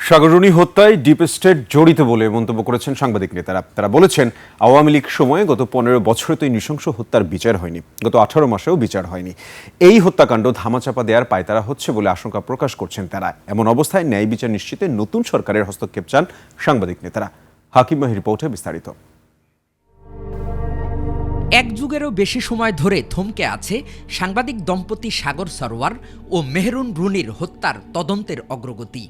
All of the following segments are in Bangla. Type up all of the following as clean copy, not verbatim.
সাগররুনি হত্যায় ডিপ স্টেট জড়িত বলে মন্তব্য করেছেন সাংবাদিক নেতারা। তারা বলেছেন, আওয়ামী লীগ সময়ে গত 15 বছরে তো এই নৃশংস হত্যার বিচার হয়নি, গত 18 মাসেও বিচার হয়নি। এই হত্যাকাণ্ড ধামাচাপা দেওয়ার পায়তারা হচ্ছে বলে আশঙ্কা প্রকাশ করছেন তারা। এমন অবস্থায় ন্যায় বিচার নিশ্চিতে নতুন সরকারের হস্তক্ষেপ চান সাংবাদিক নেতারা। হাকিম মাহির রিপোর্টে বিস্তারিত। এক যুগেরও বেশি সময় ধরে থমকে আছে সাংবাদিক দম্পতি সাগর সরোয়ার ও মেহরুন রুনির হত্যার তদন্তের অগ্রগতি।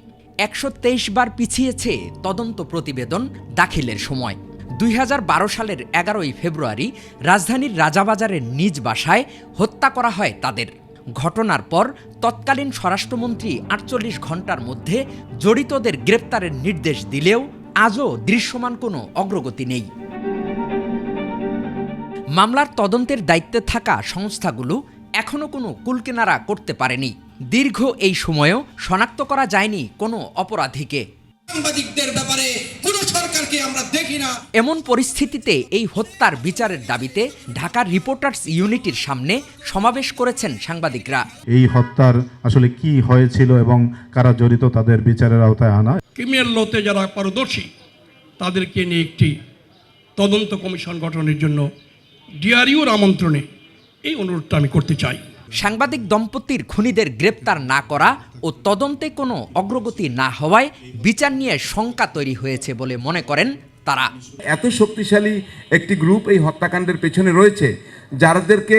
123 বার পিছিয়েছে তদন্ত প্রতিবেদন দাখিলের সময়। 2012 সালের 11ই ফেব্রুয়ারি রাজধানীর রাজাবাজারের নিজ বাসায় হত্যা করা হয় তাদের। ঘটনার পর তৎকালীন স্বরাষ্ট্রমন্ত্রী 48 ঘন্টার মধ্যে জড়িতদের গ্রেপ্তারের নির্দেশ দিলেও আজও দৃশ্যমান কোনো অগ্রগতি নেই। মামলার তদন্তের দায়িত্বে থাকা সংস্থাগুলো এখনো কোনো কুলকিনারা করতে পারেনি। দীর্ঘ এই সময়েও শনাক্ত করা যায়নি কোনো অপরাধীকে। সাংবাদিকদের ব্যাপারে কোনো সরকারকে আমরা দেখি না। এমন পরিস্থিতিতে এই হত্যার বিচারের দাবিতে ঢাকার রিপোর্টার্স ইউনিটির সামনে সমাবেশ করেছেন সাংবাদিকরা। এই হত্যার আসলে কি হয়েছিল এবং কারা জড়িত তাদের বিচারের আওতায় আনা। ক্রিমিনাল লতে যারা পারদর্শী তাদেরকে নিয়ে একটি তদন্ত কমিশন গঠনের জন্য ডিআরইউর আমন্ত্রণে এই অনুরোধটা আমি করতে চাই। সাংবাদিক দম্পতির খুনিদের গ্রেপ্তার না করা ও তদন্তে কোনো অগ্রগতি না হওয়ায় বিচার নিয়ে শঙ্কা তৈরি হয়েছে বলে মনে করেন তারা। এত শক্তিশালী একটি গ্রুপ এই হত্যাকাণ্ডের পেছনে রয়েছে, যাদেরকে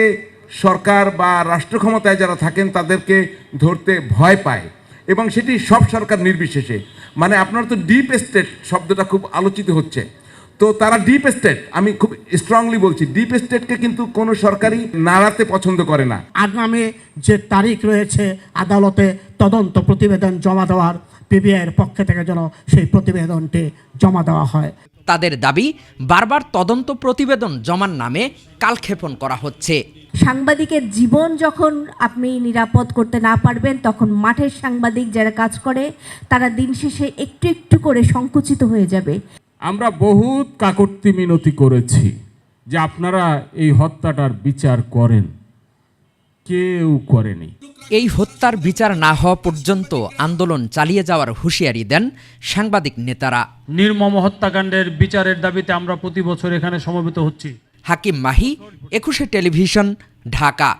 সরকার বা রাষ্ট্র ক্ষমতায় যারা থাকেন তাদেরকে ধরতে ভয় পায়, এবং সেটি সব সরকার নির্বিশেষে। মানে আপনার তো ডিপ স্টেট শব্দটা খুব আলোচিত হচ্ছে, তো তারা ডিপ স্টেট, আমি খুব স্ট্রংলি বলছি, ডিপ স্টেটকে কিন্তু কোনো সরকারই নাড়াতে পছন্দ করে না। আগামী যে তারিখ রয়েছে আদালতে তদন্ত প্রতিবেদন জমা দেওয়ার, পিবিআইয়ের পক্ষ থেকে যেন সেই প্রতিবেদনটি জমা দেওয়া হয়। তাদের দাবি, বারবার তদন্ত প্রতিবেদন জমার নামে কালক্ষেপণ করা হচ্ছে। সাংবাদিকের জীবন যখন আপনি নিরাপদ করতে না পারবেন, তখন মাঠের সাংবাদিক যারা কাজ করে তারা দিন শেষে একটু একটু করে সংকুচিত হয়ে যাবে। আমরা বহুত কাকর্তি মিনতি করেছি যে আপনারা এই হত্যাটার বিচার করেন, কেউ করেনি। এই হত্যার বিচার না হওয়া পর্যন্ত আন্দোলন চালিয়ে যাওয়ার হুঁশিয়ারি দেন সাংবাদিক নেতারা। নির্মম হত্যাকাণ্ডের বিচারের দাবিতে আমরা প্রতি বছর এখানে সমবেত হচ্ছি। হাকিম মাহি, 21 টেলিভিশন, ঢাকা।